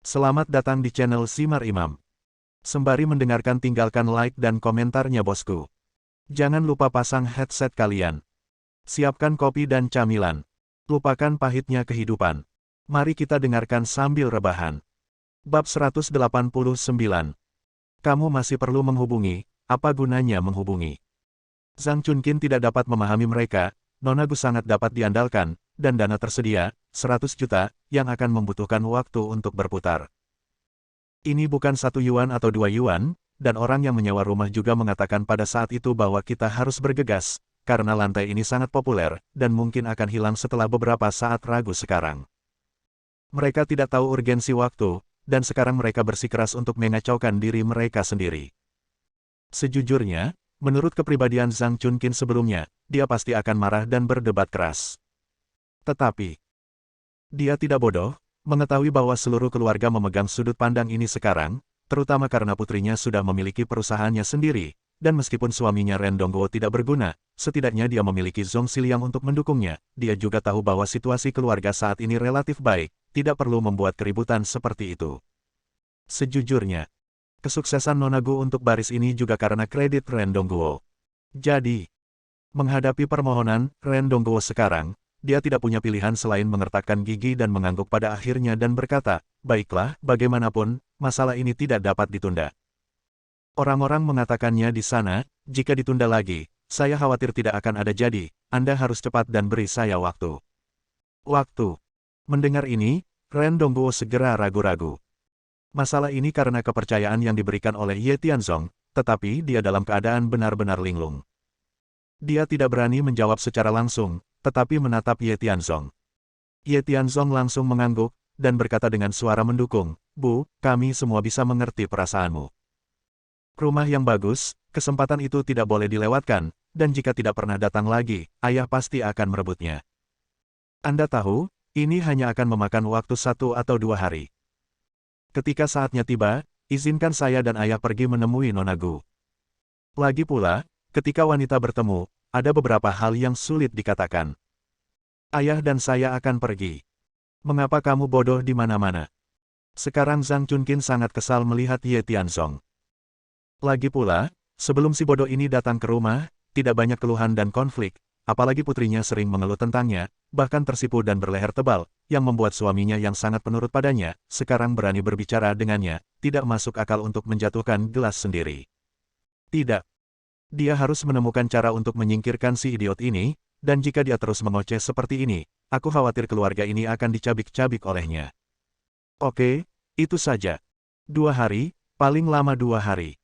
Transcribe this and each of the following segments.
Selamat datang di channel Simar Imam. Sembari mendengarkan tinggalkan like dan komentarnya bosku. Jangan lupa pasang headset kalian. Siapkan kopi dan camilan. Lupakan pahitnya kehidupan. Mari kita dengarkan sambil rebahan. Bab 189. Kamu masih perlu menghubungi, apa gunanya menghubungi? Zhang Chunkin tidak dapat memahami mereka, Nona Gu sangat dapat diandalkan, dan dana tersedia, 100 juta, yang akan membutuhkan waktu untuk berputar. Ini bukan 1 yuan atau 2 yuan, dan orang yang menyewa rumah juga mengatakan pada saat itu bahwa kita harus bergegas, karena lantai ini sangat populer, dan mungkin akan hilang setelah beberapa saat ragu sekarang. Mereka tidak tahu urgensi waktu, dan sekarang mereka bersikeras untuk mengacaukan diri mereka sendiri. Sejujurnya, menurut kepribadian Zhang Chunkin sebelumnya, dia pasti akan marah dan berdebat keras. Tetapi, dia tidak bodoh, mengetahui bahwa seluruh keluarga memegang sudut pandang ini sekarang, terutama karena putrinya sudah memiliki perusahaannya sendiri, dan meskipun suaminya Ren Dongguo tidak berguna, setidaknya dia memiliki Zhong Xiliang untuk mendukungnya. Dia juga tahu bahwa situasi keluarga saat ini relatif baik, tidak perlu membuat keributan seperti itu. Sejujurnya, kesuksesan Nona Gu untuk baris ini juga karena kredit Ren Dongguo. Jadi, menghadapi permohonan Ren Dongguo sekarang, dia tidak punya pilihan selain mengertakkan gigi dan mengangguk pada akhirnya dan berkata, baiklah, bagaimanapun, masalah ini tidak dapat ditunda. Orang-orang mengatakannya di sana, jika ditunda lagi, saya khawatir tidak akan ada jadi, Anda harus cepat dan beri saya waktu. Waktu. Mendengar ini, Ren Dongguo segera ragu-ragu. Masalah ini karena kepercayaan yang diberikan oleh Ye Tianzong, tetapi dia dalam keadaan benar-benar linglung. Dia tidak berani menjawab secara langsung, tetapi menatap Ye Tianzong. Ye Tianzong langsung mengangguk, dan berkata dengan suara mendukung, Bu, kami semua bisa mengerti perasaanmu. Rumah yang bagus, kesempatan itu tidak boleh dilewatkan, dan jika tidak pernah datang lagi, ayah pasti akan merebutnya. Anda tahu, ini hanya akan memakan waktu 1 atau 2 hari. Ketika saatnya tiba, izinkan saya dan ayah pergi menemui Nona Gu. Lagi pula, ketika wanita bertemu, ada beberapa hal yang sulit dikatakan. Ayah dan saya akan pergi. Mengapa kamu bodoh di mana-mana? Sekarang Zhang Chunkin sangat kesal melihat Ye Tianzong. Lagi pula, sebelum si bodoh ini datang ke rumah, tidak banyak keluhan dan konflik, apalagi putrinya sering mengeluh tentangnya, bahkan tersipu dan berleher tebal, yang membuat suaminya yang sangat penurut padanya, sekarang berani berbicara dengannya, tidak masuk akal untuk menjatuhkan gelas sendiri. Tidak. Dia harus menemukan cara untuk menyingkirkan si idiot ini, dan jika dia terus mengoceh seperti ini, aku khawatir keluarga ini akan dicabik-cabik olehnya. Oke, itu saja. 2 hari, paling lama 2 hari.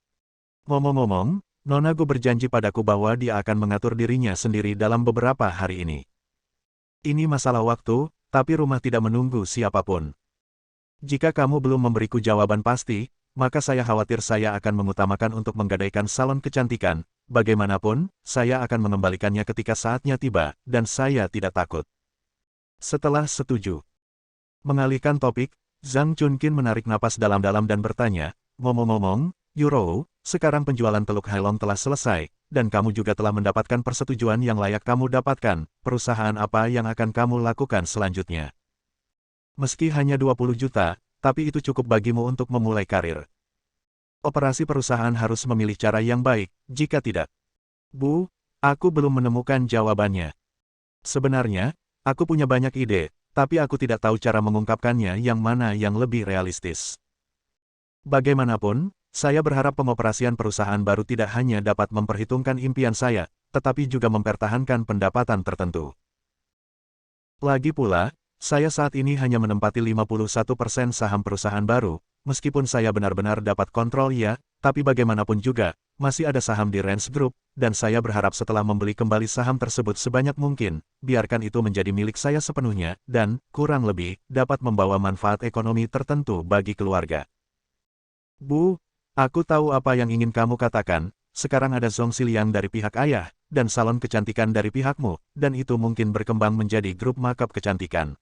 Ngomong-ngomong, Nona Gu berjanji padaku bahwa dia akan mengatur dirinya sendiri dalam beberapa hari ini. Ini masalah waktu, tapi rumah tidak menunggu siapapun. Jika kamu belum memberiku jawaban pasti, maka saya khawatir saya akan mengutamakan untuk menggadaikan salon kecantikan. Bagaimanapun, saya akan mengembalikannya ketika saatnya tiba, dan saya tidak takut. Setelah setuju. Mengalihkan topik, Zhang Chunkin menarik napas dalam-dalam dan bertanya, ngomong-ngomong, Yuro, sekarang penjualan Teluk Hailong telah selesai, dan kamu juga telah mendapatkan persetujuan yang layak kamu dapatkan, perusahaan apa yang akan kamu lakukan selanjutnya? Meski hanya 20 juta, tapi itu cukup bagimu untuk memulai karir. Operasi perusahaan harus memilih cara yang baik, jika tidak. Bu, aku belum menemukan jawabannya. Sebenarnya, aku punya banyak ide, tapi aku tidak tahu cara mengungkapkannya yang mana yang lebih realistis. Bagaimanapun, saya berharap pengoperasian perusahaan baru tidak hanya dapat memperhitungkan impian saya, tetapi juga mempertahankan pendapatan tertentu. Lagi pula, saya saat ini hanya menempati 51% saham perusahaan baru, meskipun saya benar-benar dapat kontrol ya, tapi bagaimanapun juga, masih ada saham di Rance Group, dan saya berharap setelah membeli kembali saham tersebut sebanyak mungkin, biarkan itu menjadi milik saya sepenuhnya, dan, kurang lebih, dapat membawa manfaat ekonomi tertentu bagi keluarga. Bu, aku tahu apa yang ingin kamu katakan, sekarang ada Zhong Xiliang dari pihak ayah, dan salon kecantikan dari pihakmu, dan itu mungkin berkembang menjadi grup makeup kecantikan.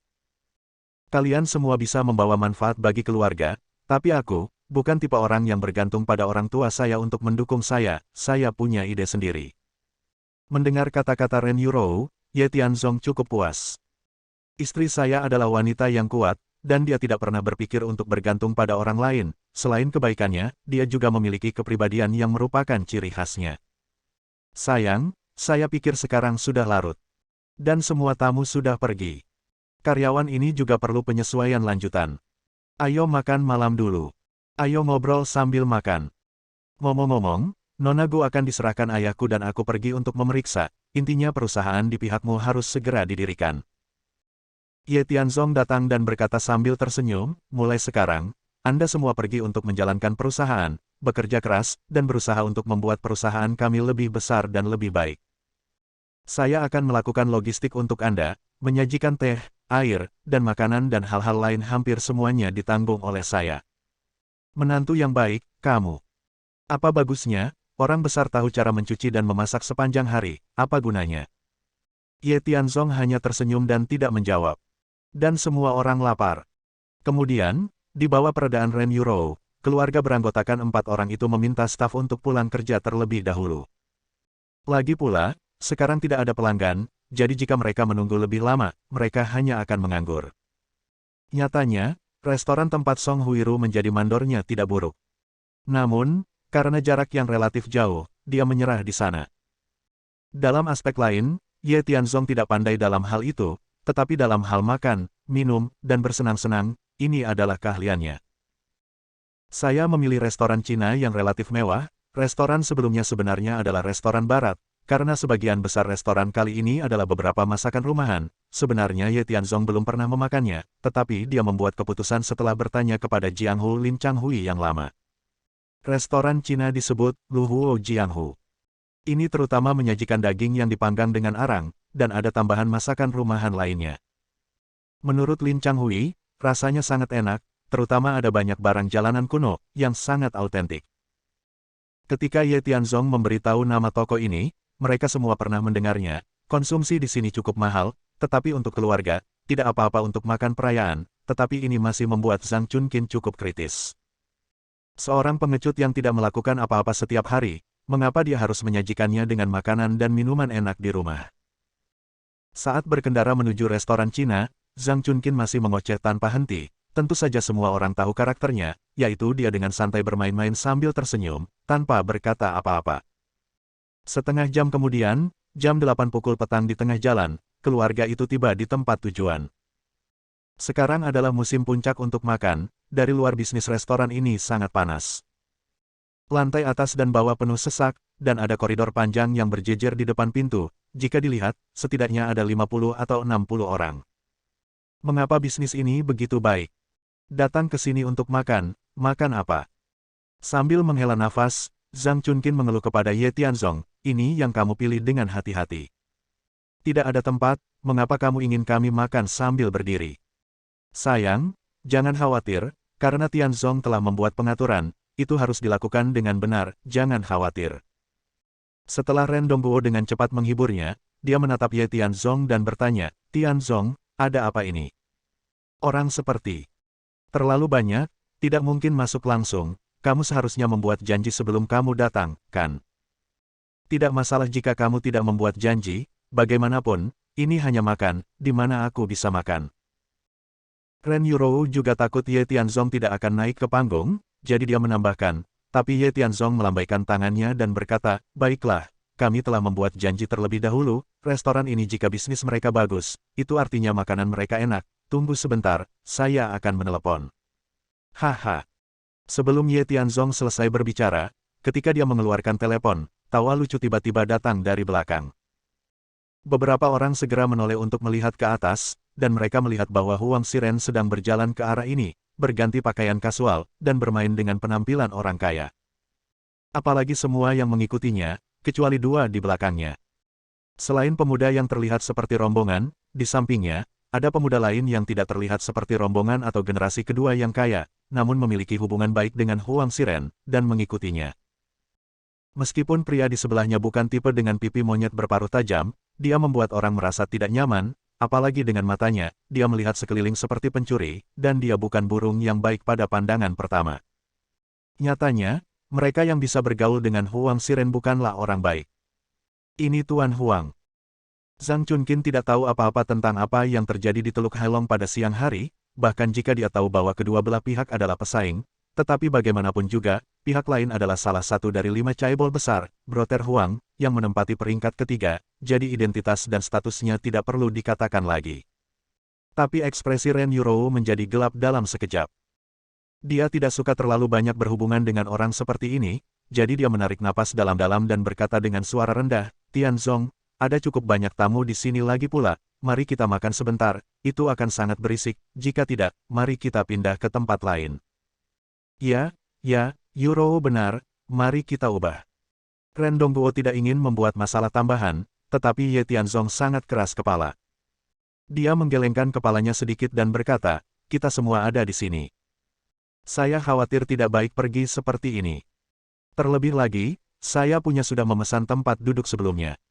Kalian semua bisa membawa manfaat bagi keluarga, tapi aku, bukan tipe orang yang bergantung pada orang tua saya untuk mendukung saya punya ide sendiri. Mendengar kata-kata Ren Yuro, Ye Tianzong cukup puas. Istri saya adalah wanita yang kuat, dan dia tidak pernah berpikir untuk bergantung pada orang lain. Selain kebaikannya, dia juga memiliki kepribadian yang merupakan ciri khasnya. Sayang, saya pikir sekarang sudah larut. Dan semua tamu sudah pergi. Karyawan ini juga perlu penyesuaian lanjutan. Ayo makan malam dulu. Ayo ngobrol sambil makan. Ngomong-ngomong, Nona Gu akan diserahkan ayahku dan aku pergi untuk memeriksa. Intinya perusahaan di pihakmu harus segera didirikan. Ye Tianzong datang dan berkata sambil tersenyum, mulai sekarang, Anda semua pergi untuk menjalankan perusahaan, bekerja keras, dan berusaha untuk membuat perusahaan kami lebih besar dan lebih baik. Saya akan melakukan logistik untuk Anda, menyajikan teh, air, dan makanan dan hal-hal lain hampir semuanya ditanggung oleh saya. Menantu yang baik, kamu. Apa bagusnya, orang besar tahu cara mencuci dan memasak sepanjang hari, apa gunanya? Ye Tianzong hanya tersenyum dan tidak menjawab. Dan semua orang lapar. Kemudian, di bawah peredaan Ren Yurou, keluarga beranggotakan 4 orang itu meminta staf untuk pulang kerja terlebih dahulu. Lagi pula, sekarang tidak ada pelanggan, jadi jika mereka menunggu lebih lama, mereka hanya akan menganggur. Nyatanya, restoran tempat Song Huiru menjadi mandornya tidak buruk. Namun, karena jarak yang relatif jauh, dia menyerah di sana. Dalam aspek lain, Ye Tianzong tidak pandai dalam hal itu, tetapi dalam hal makan, minum, dan bersenang-senang, ini adalah keahliannya. Saya memilih restoran Cina yang relatif mewah. Restoran sebelumnya sebenarnya adalah restoran barat, karena sebagian besar restoran kali ini adalah beberapa masakan rumahan. Sebenarnya Ye Tianzong belum pernah memakannya, tetapi dia membuat keputusan setelah bertanya kepada Jianghu Lin Changhui yang lama. Restoran Cina disebut Lu Huo Jianghu. Ini terutama menyajikan daging yang dipanggang dengan arang, dan ada tambahan masakan rumahan lainnya. Menurut Lin Changhui, rasanya sangat enak, terutama ada banyak barang jalanan kuno, yang sangat autentik. Ketika Ye Tianzong memberitahu nama toko ini, mereka semua pernah mendengarnya. Konsumsi di sini cukup mahal, tetapi untuk keluarga, tidak apa-apa untuk makan perayaan, tetapi ini masih membuat Zhang Chunkin cukup kritis. Seorang pengecut yang tidak melakukan apa-apa setiap hari, mengapa dia harus menyajikannya dengan makanan dan minuman enak di rumah? Saat berkendara menuju restoran Cina, Zhang Chunkin masih mengoceh tanpa henti. Tentu saja semua orang tahu karakternya, yaitu dia dengan santai bermain-main sambil tersenyum, tanpa berkata apa-apa. Setengah jam kemudian, jam 8 pukul petang di tengah jalan, keluarga itu tiba di tempat tujuan. Sekarang adalah musim puncak untuk makan, dari luar bisnis restoran ini sangat panas. Lantai atas dan bawah penuh sesak, dan ada koridor panjang yang berjejer di depan pintu. Jika dilihat, setidaknya ada 50 atau 60 orang. Mengapa bisnis ini begitu baik? Datang ke sini untuk makan, makan apa? Sambil menghela nafas, Zhang Chunkin mengeluh kepada Ye Tianzong, ini yang kamu pilih dengan hati-hati. Tidak ada tempat, mengapa kamu ingin kami makan sambil berdiri? Sayang, jangan khawatir, karena Tianzong telah membuat pengaturan, itu harus dilakukan dengan benar, jangan khawatir. Setelah Ren Dongguo dengan cepat menghiburnya, dia menatap Ye Tianzong dan bertanya, Tianzong, ada apa ini? Orang seperti terlalu banyak, tidak mungkin masuk langsung, kamu seharusnya membuat janji sebelum kamu datang, kan? Tidak masalah jika kamu tidak membuat janji, bagaimanapun, ini hanya makan, di mana aku bisa makan. Ren Yurou juga takut Ye Tianzong tidak akan naik ke panggung, jadi dia menambahkan, tapi Ye Tianzong melambaikan tangannya dan berkata, baiklah, kami telah membuat janji terlebih dahulu, restoran ini jika bisnis mereka bagus, itu artinya makanan mereka enak, tunggu sebentar, saya akan menelepon. Haha. Sebelum Ye Tianzong selesai berbicara, ketika dia mengeluarkan telepon, tawa lucu tiba-tiba datang dari belakang. Beberapa orang segera menoleh untuk melihat ke atas, dan mereka melihat bahwa Huang Xiren sedang berjalan ke arah ini, berganti pakaian kasual, dan bermain dengan penampilan orang kaya. Apalagi semua yang mengikutinya, kecuali 2 di belakangnya. Selain pemuda yang terlihat seperti rombongan, di sampingnya, ada pemuda lain yang tidak terlihat seperti rombongan atau generasi kedua yang kaya, namun memiliki hubungan baik dengan Huang Xiren, dan mengikutinya. Meskipun pria di sebelahnya bukan tipe dengan pipi monyet berparuh tajam, dia membuat orang merasa tidak nyaman, apalagi dengan matanya, dia melihat sekeliling seperti pencuri, dan dia bukan burung yang baik pada pandangan pertama. Nyatanya, mereka yang bisa bergaul dengan Huang Xiren bukanlah orang baik. Ini Tuan Huang. Zhang Chunkin tidak tahu apa-apa tentang apa yang terjadi di Teluk Hailong pada siang hari, bahkan jika dia tahu bahwa kedua belah pihak adalah pesaing. Tetapi bagaimanapun juga, pihak lain adalah salah satu dari 5 caebol besar, Brother Huang, yang menempati peringkat ketiga, jadi identitas dan statusnya tidak perlu dikatakan lagi. Tapi ekspresi Ren Yurou menjadi gelap dalam sekejap. Dia tidak suka terlalu banyak berhubungan dengan orang seperti ini, jadi dia menarik napas dalam-dalam dan berkata dengan suara rendah, Tianzong, ada cukup banyak tamu di sini lagi pula, mari kita makan sebentar, itu akan sangat berisik, jika tidak, mari kita pindah ke tempat lain. Ya, Yurou benar, mari kita ubah. Ren Dongguo tidak ingin membuat masalah tambahan, tetapi Ye Tianzong sangat keras kepala. Dia menggelengkan kepalanya sedikit dan berkata, kita semua ada di sini. Saya khawatir tidak baik pergi seperti ini. Terlebih lagi, saya sudah memesan tempat duduk sebelumnya.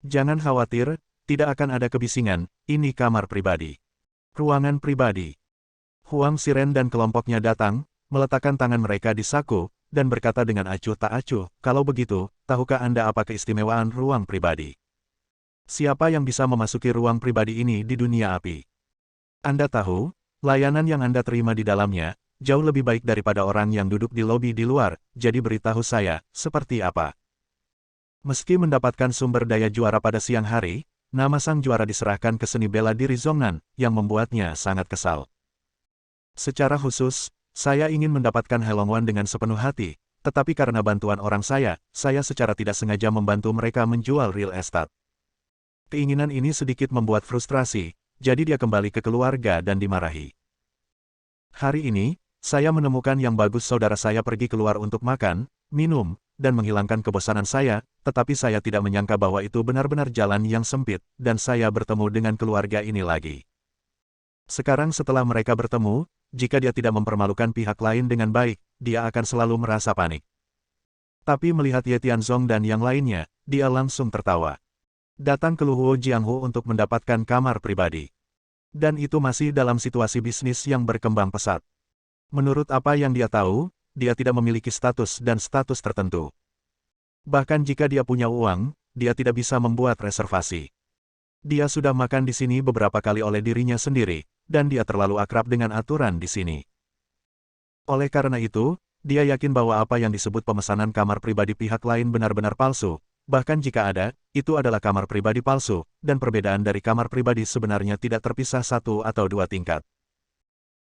Jangan khawatir, tidak akan ada kebisingan, ini kamar pribadi. Ruangan pribadi. Huang Xiren dan kelompoknya datang, meletakkan tangan mereka di saku, dan berkata dengan acuh tak acuh, kalau begitu, tahukah Anda apa keistimewaan ruang pribadi? Siapa yang bisa memasuki ruang pribadi ini di dunia api? Anda tahu, layanan yang Anda terima di dalamnya, jauh lebih baik daripada orang yang duduk di lobi di luar, jadi beritahu saya, seperti apa? Meski mendapatkan sumber daya juara pada siang hari, nama sang juara diserahkan ke seni bela diri Zhongnan, yang membuatnya sangat kesal. Secara khusus, saya ingin mendapatkan Helongwan dengan sepenuh hati, tetapi karena bantuan orang saya secara tidak sengaja membantu mereka menjual real estate. Keinginan ini sedikit membuat frustrasi, jadi dia kembali ke keluarga dan dimarahi. Hari ini, saya menemukan yang bagus saudara saya pergi keluar untuk makan, minum, dan menghilangkan kebosanan saya, tetapi saya tidak menyangka bahwa itu benar-benar jalan yang sempit, dan saya bertemu dengan keluarga ini lagi. Sekarang setelah mereka bertemu, jika dia tidak mempermalukan pihak lain dengan baik, dia akan selalu merasa panik. Tapi melihat Ye Tianzong dan yang lainnya, dia langsung tertawa. Datang ke Luhuo Jianghu untuk mendapatkan kamar pribadi. Dan itu masih dalam situasi bisnis yang berkembang pesat. Menurut apa yang dia tahu, dia tidak memiliki status dan status tertentu. Bahkan jika dia punya uang, dia tidak bisa membuat reservasi. Dia sudah makan di sini beberapa kali oleh dirinya sendiri, dan dia terlalu akrab dengan aturan di sini. Oleh karena itu, dia yakin bahwa apa yang disebut pemesanan kamar pribadi pihak lain benar-benar palsu, bahkan jika ada, itu adalah kamar pribadi palsu, dan perbedaan dari kamar pribadi sebenarnya tidak terpisah 1 atau 2 tingkat.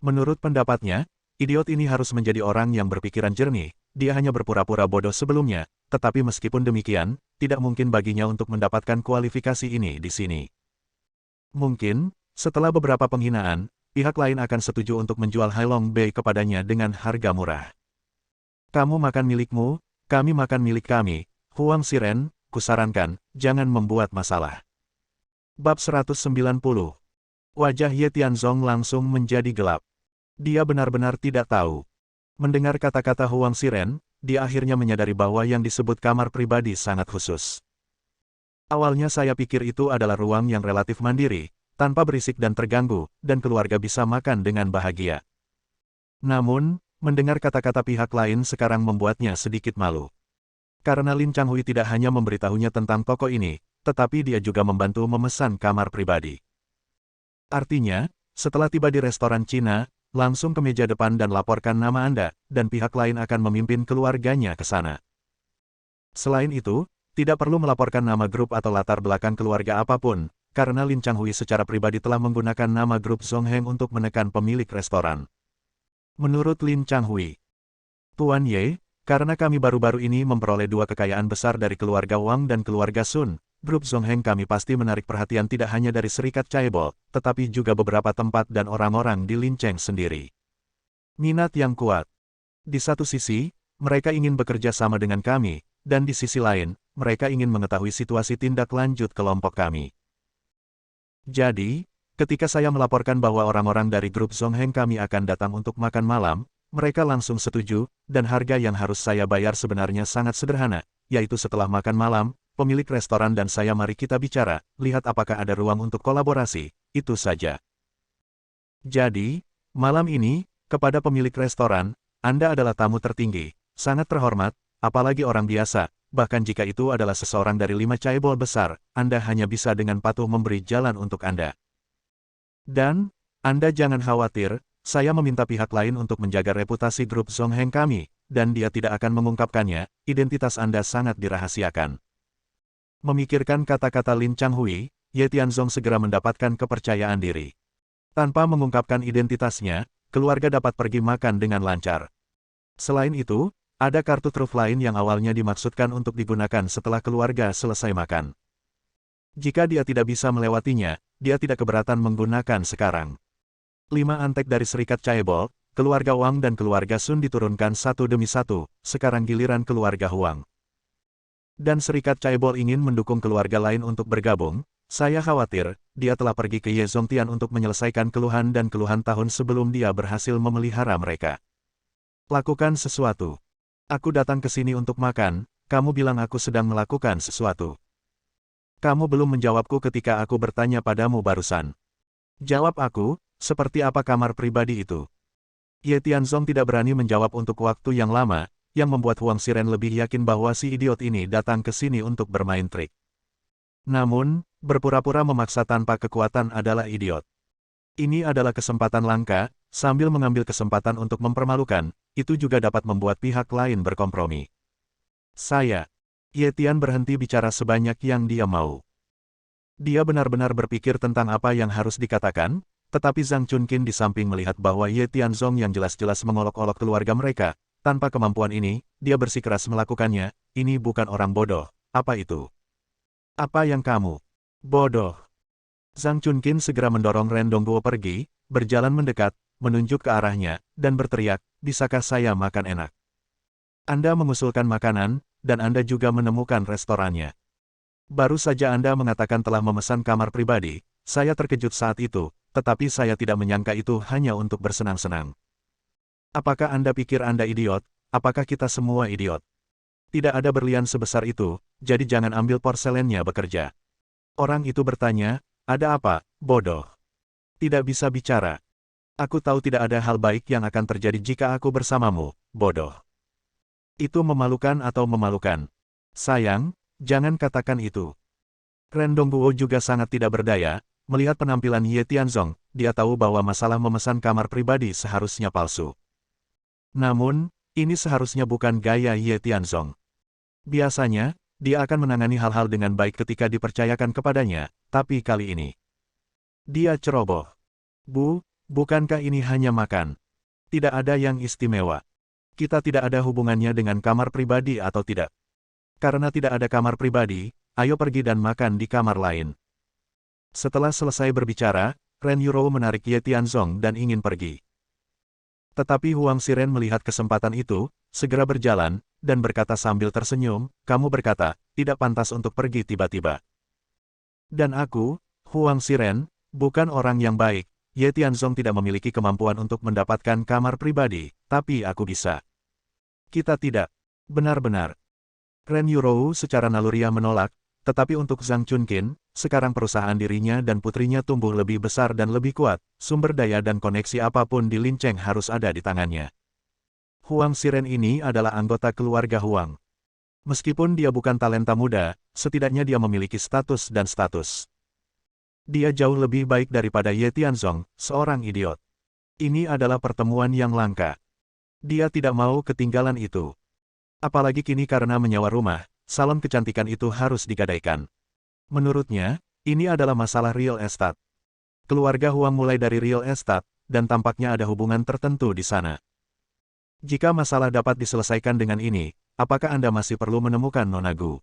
Menurut pendapatnya, idiot ini harus menjadi orang yang berpikiran jernih, dia hanya berpura-pura bodoh sebelumnya, tetapi meskipun demikian, tidak mungkin baginya untuk mendapatkan kualifikasi ini di sini. Mungkin, setelah beberapa penghinaan, pihak lain akan setuju untuk menjual Hailong Bei kepadanya dengan harga murah. Kamu makan milikmu, kami makan milik kami, Huang Xiren, kusarankan, jangan membuat masalah. Bab 190. Wajah Ye Tianzong langsung menjadi gelap. Dia benar-benar tidak tahu. Mendengar kata-kata Huang Xiren, dia akhirnya menyadari bahwa yang disebut kamar pribadi sangat khusus. Awalnya saya pikir itu adalah ruang yang relatif mandiri, tanpa berisik dan terganggu, dan keluarga bisa makan dengan bahagia. Namun, mendengar kata-kata pihak lain sekarang membuatnya sedikit malu. Karena Lin Changhui tidak hanya memberitahunya tentang toko ini, tetapi dia juga membantu memesan kamar pribadi. Artinya, setelah tiba di restoran Cina, langsung ke meja depan dan laporkan nama Anda, dan pihak lain akan memimpin keluarganya ke sana. Selain itu, tidak perlu melaporkan nama grup atau latar belakang keluarga apapun, karena Lin Changhui secara pribadi telah menggunakan nama grup Zongheng untuk menekan pemilik restoran. Menurut Lin Changhui, Tuan Ye, karena kami baru-baru ini memperoleh 2 kekayaan besar dari keluarga Wang dan keluarga Sun, grup Zongheng kami pasti menarik perhatian tidak hanya dari Serikat Caebol, tetapi juga beberapa tempat dan orang-orang di Lincheng sendiri. Minat yang kuat. Di satu sisi, mereka ingin bekerja sama dengan kami, dan di sisi lain, mereka ingin mengetahui situasi tindak lanjut kelompok kami. Jadi, ketika saya melaporkan bahwa orang-orang dari grup Zongheng kami akan datang untuk makan malam, mereka langsung setuju, dan harga yang harus saya bayar sebenarnya sangat sederhana, yaitu setelah makan malam, pemilik restoran dan saya mari kita bicara, lihat apakah ada ruang untuk kolaborasi, itu saja. Jadi, malam ini, kepada pemilik restoran, Anda adalah tamu tertinggi, sangat terhormat, apalagi orang biasa. Bahkan jika itu adalah seseorang dari 5 caebol besar, Anda hanya bisa dengan patuh memberi jalan untuk Anda. Dan, Anda jangan khawatir, saya meminta pihak lain untuk menjaga reputasi grup Zongheng kami, dan dia tidak akan mengungkapkannya, identitas Anda sangat dirahasiakan. Memikirkan kata-kata Lin Changhui, Ye Tianzong segera mendapatkan kepercayaan diri. Tanpa mengungkapkan identitasnya, keluarga dapat pergi makan dengan lancar. Selain itu, ada kartu truf lain yang awalnya dimaksudkan untuk digunakan setelah keluarga selesai makan. Jika dia tidak bisa melewatinya, dia tidak keberatan menggunakan sekarang. 5 antek dari Serikat Chaebol, keluarga Wang dan keluarga Sun diturunkan satu demi satu, sekarang giliran keluarga Huang. Dan Serikat Chaebol ingin mendukung keluarga lain untuk bergabung. Saya khawatir, dia telah pergi ke Ye Zongtian untuk menyelesaikan keluhan dan keluhan tahun sebelum dia berhasil memelihara mereka. Lakukan sesuatu. Aku datang ke sini untuk makan, kamu bilang aku sedang melakukan sesuatu. Kamu belum menjawabku ketika aku bertanya padamu barusan. Jawab aku, seperti apa kamar pribadi itu? Ye Tianzong tidak berani menjawab untuk waktu yang lama, yang membuat Huang Xiren lebih yakin bahwa si idiot ini datang ke sini untuk bermain trik. Namun, berpura-pura memaksa tanpa kekuatan adalah idiot. Ini adalah kesempatan langka, sambil mengambil kesempatan untuk mempermalukan, itu juga dapat membuat pihak lain berkompromi. Ye Tian berhenti bicara sebanyak yang dia mau. Dia benar-benar berpikir tentang apa yang harus dikatakan, tetapi Zhang Chunqin di samping melihat bahwa Ye Tianzong yang jelas-jelas mengolok-olok keluarga mereka, tanpa kemampuan ini, dia bersikeras melakukannya, ini bukan orang bodoh, apa itu? Apa yang kamu? Bodoh. Zhang Chunqin segera mendorong Ren Dongguo pergi, berjalan mendekat, menunjuk ke arahnya, dan berteriak, bisakah saya makan enak? Anda mengusulkan makanan, dan Anda juga menemukan restorannya. Baru saja Anda mengatakan telah memesan kamar pribadi, saya terkejut saat itu, tetapi saya tidak menyangka itu hanya untuk bersenang-senang. Apakah Anda pikir Anda idiot? Apakah kita semua idiot? Tidak ada berlian sebesar itu, jadi jangan ambil porselennya bekerja. Orang itu bertanya, ada apa, bodoh? Tidak bisa bicara. Aku tahu tidak ada hal baik yang akan terjadi jika aku bersamamu, bodoh. Itu memalukan atau memalukan? Sayang, jangan katakan itu. Ren Dongguo juga sangat tidak berdaya, melihat penampilan Ye Tianzong, dia tahu bahwa masalah memesan kamar pribadi seharusnya palsu. Namun, ini seharusnya bukan gaya Ye Tianzong. Biasanya, dia akan menangani hal-hal dengan baik ketika dipercayakan kepadanya, tapi kali ini dia ceroboh. Bukankah ini hanya makan? Tidak ada yang istimewa. Kita tidak ada hubungannya dengan kamar pribadi atau tidak. Karena tidak ada kamar pribadi, ayo pergi dan makan di kamar lain. Setelah selesai berbicara, Ren Yurou menarik Ye Tianzong dan ingin pergi. Tetapi Huang Xiren melihat kesempatan itu, segera berjalan, dan berkata sambil tersenyum, kamu berkata, tidak pantas untuk pergi tiba-tiba. Dan aku, Huang Xiren, bukan orang yang baik. Ye Tianzong tidak memiliki kemampuan untuk mendapatkan kamar pribadi, tapi aku bisa. Kita tidak. Benar-benar. Ren Yurou secara naluriah menolak, tetapi untuk Zhang Chunqin, sekarang perusahaan dirinya dan putrinya tumbuh lebih besar dan lebih kuat, sumber daya dan koneksi apapun di Lincheng harus ada di tangannya. Huang Xiren ini adalah anggota keluarga Huang. Meskipun dia bukan talenta muda, setidaknya dia memiliki status dan status. Dia jauh lebih baik daripada Ye Tianzong, seorang idiot. Ini adalah pertemuan yang langka. Dia tidak mau ketinggalan itu. Apalagi kini karena menyewa rumah, salon kecantikan itu harus digadaikan. Menurutnya, ini adalah masalah real estate. Keluarga Huang mulai dari real estate, dan tampaknya ada hubungan tertentu di sana. Jika masalah dapat diselesaikan dengan ini, apakah Anda masih perlu menemukan Nona Gu?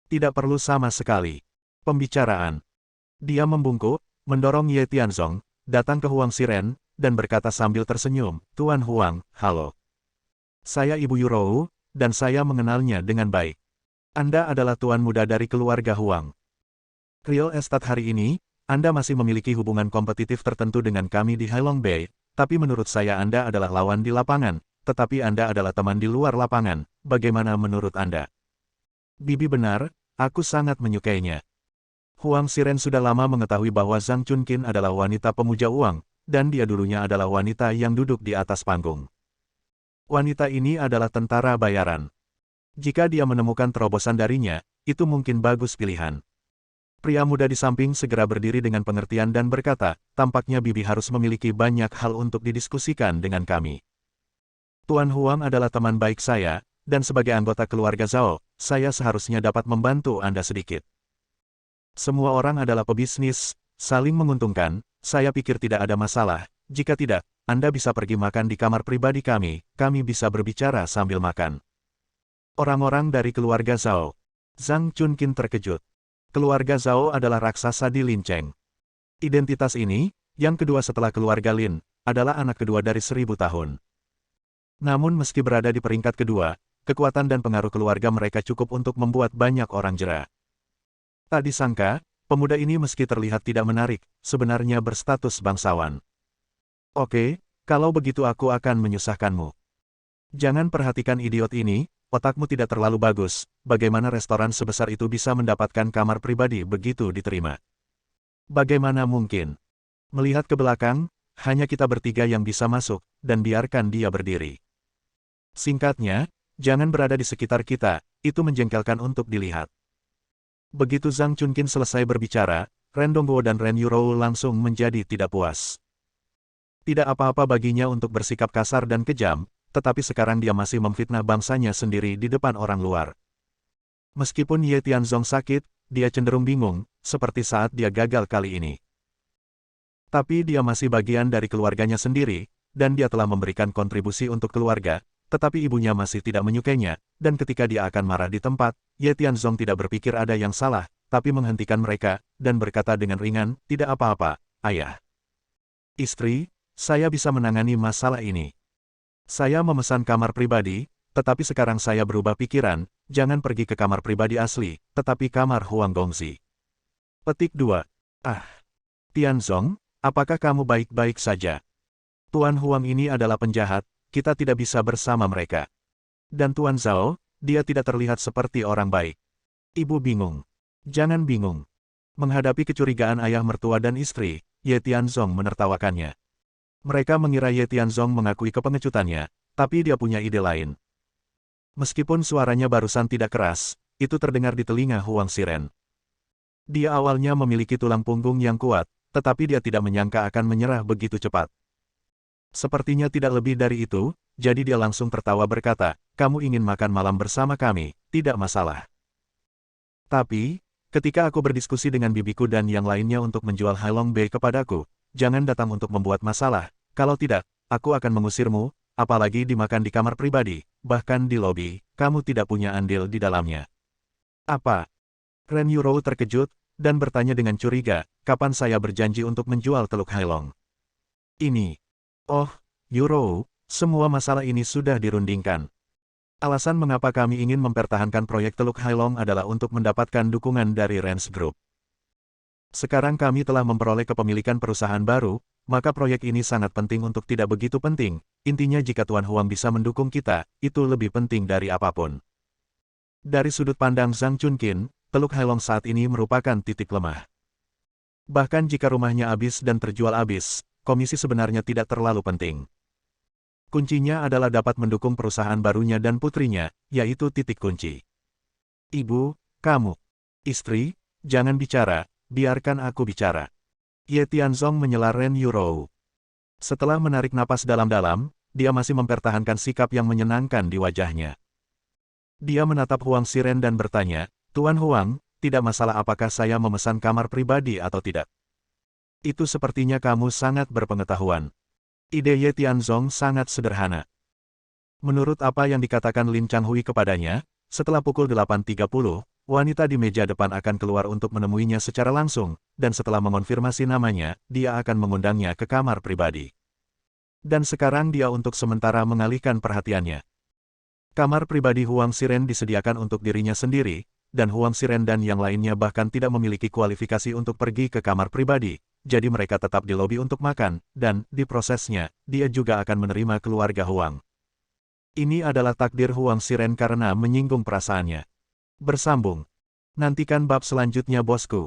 Tidak perlu sama sekali. Pembicaraan. Dia membungkuk, mendorong Ye Tianzong, datang ke Huang Xiren, dan berkata sambil tersenyum, Tuan Huang, halo. Saya Ibu Yurou, dan saya mengenalnya dengan baik. Anda adalah tuan muda dari keluarga Huang. Real estate hari ini, Anda masih memiliki hubungan kompetitif tertentu dengan kami di Hailong Bay, tapi menurut saya Anda adalah lawan di lapangan, tetapi Anda adalah teman di luar lapangan, bagaimana menurut Anda? Bibi benar, aku sangat menyukainya. Huang Xiren sudah lama mengetahui bahwa Zhang Chunqin adalah wanita pemuja uang, dan dia dulunya adalah wanita yang duduk di atas panggung. Wanita ini adalah tentara bayaran. Jika dia menemukan terobosan darinya, itu mungkin bagus pilihan. Pria muda di samping segera berdiri dengan pengertian dan berkata, tampaknya Bibi harus memiliki banyak hal untuk didiskusikan dengan kami. Tuan Huang adalah teman baik saya, dan sebagai anggota keluarga Zhao, saya seharusnya dapat membantu Anda sedikit. Semua orang adalah pebisnis, saling menguntungkan, saya pikir tidak ada masalah, jika tidak, Anda bisa pergi makan di kamar pribadi kami bisa berbicara sambil makan. Orang-orang dari keluarga Zhao. Zhang Chunqin terkejut. Keluarga Zhao adalah raksasa di Lincheng. Identitas ini, yang kedua setelah keluarga Lin, adalah anak kedua dari 1000 tahun. Namun meski berada di peringkat kedua, kekuatan dan pengaruh keluarga mereka cukup untuk membuat banyak orang jera. Tak disangka, pemuda ini meski terlihat tidak menarik, sebenarnya berstatus bangsawan. Oke, kalau begitu aku akan menyusahkanmu. Jangan perhatikan idiot ini, otakmu tidak terlalu bagus, bagaimana restoran sebesar itu bisa mendapatkan kamar pribadi begitu diterima? Bagaimana mungkin? Melihat ke belakang, hanya kita bertiga yang bisa masuk, dan biarkan dia berdiri. Singkatnya, jangan berada di sekitar kita, itu menjengkelkan untuk dilihat. Begitu Zhang Chunqin selesai berbicara, Ren Dongguo dan Ren Yurou langsung menjadi tidak puas. Tidak apa-apa baginya untuk bersikap kasar dan kejam, tetapi sekarang dia masih memfitnah bangsanya sendiri di depan orang luar. Meskipun Ye Tianzong sakit, dia cenderung bingung, seperti saat dia gagal kali ini. Tapi dia masih bagian dari keluarganya sendiri, dan dia telah memberikan kontribusi untuk keluarga, tetapi ibunya masih tidak menyukainya, dan ketika dia akan marah di tempat, Ye Tianzong tidak berpikir ada yang salah, tapi menghentikan mereka, dan berkata dengan ringan, tidak apa-apa, ayah. Istri, saya bisa menangani masalah ini. Saya memesan kamar pribadi, tetapi sekarang saya berubah pikiran, jangan pergi ke kamar pribadi asli, tetapi kamar Huang Gongzi. Petik 2. Tianzong, apakah kamu baik-baik saja? Tuan Huang ini adalah penjahat, kita tidak bisa bersama mereka. Dan Tuan Zhao, dia tidak terlihat seperti orang baik. Ibu bingung. Jangan bingung. Menghadapi kecurigaan ayah mertua dan istri, Ye Tianzong menertawakannya. Mereka mengira Ye Tianzong mengakui kepengecutannya, tapi dia punya ide lain. Meskipun suaranya barusan tidak keras, itu terdengar di telinga Huang Xiren. Dia awalnya memiliki tulang punggung yang kuat, tetapi dia tidak menyangka akan menyerah begitu cepat. Sepertinya tidak lebih dari itu, jadi dia langsung tertawa berkata, kamu ingin makan malam bersama kami, tidak masalah. Tapi, ketika aku berdiskusi dengan bibiku dan yang lainnya untuk menjual Hailong Bei kepadaku, jangan datang untuk membuat masalah, kalau tidak, aku akan mengusirmu, apalagi dimakan di kamar pribadi, bahkan di lobi, kamu tidak punya andil di dalamnya. Apa? Ren Yurou terkejut, dan bertanya dengan curiga, kapan saya berjanji untuk menjual Teluk Hailong? Ini. Oh, Yurou, semua masalah ini sudah dirundingkan. Alasan mengapa kami ingin mempertahankan proyek Teluk Hailong adalah untuk mendapatkan dukungan dari Rens Group. Sekarang kami telah memperoleh kepemilikan perusahaan baru, maka proyek ini sangat penting untuk tidak begitu penting, intinya jika Tuan Huang bisa mendukung kita, itu lebih penting dari apapun. Dari sudut pandang Zhang Chunqin, Teluk Hailong saat ini merupakan titik lemah. Bahkan jika rumahnya habis dan terjual habis, komisi sebenarnya tidak terlalu penting. Kuncinya adalah dapat mendukung perusahaan barunya dan putrinya, yaitu titik kunci. Ibu, kamu. Istri, jangan bicara, biarkan aku bicara. Ye Tianzong menyela Ren Yurou. Setelah menarik napas dalam-dalam, dia masih mempertahankan sikap yang menyenangkan di wajahnya. Dia menatap Huang Xiren dan bertanya, Tuan Huang, tidak masalah apakah saya memesan kamar pribadi atau tidak. Itu sepertinya kamu sangat berpengetahuan. Ide Ye Tianzong sangat sederhana. Menurut apa yang dikatakan Lin Changhui kepadanya, setelah pukul 8.30, wanita di meja depan akan keluar untuk menemuinya secara langsung, dan setelah mengonfirmasi namanya, dia akan mengundangnya ke kamar pribadi. Dan sekarang dia untuk sementara mengalihkan perhatiannya. Kamar pribadi Huang Xiren disediakan untuk dirinya sendiri, dan Huang Xiren dan yang lainnya bahkan tidak memiliki kualifikasi untuk pergi ke kamar pribadi, jadi mereka tetap di lobi untuk makan, dan, di prosesnya, dia juga akan menerima keluarga Huang. Ini adalah takdir Huang Xiren karena menyinggung perasaannya. Bersambung. Nantikan bab selanjutnya bosku.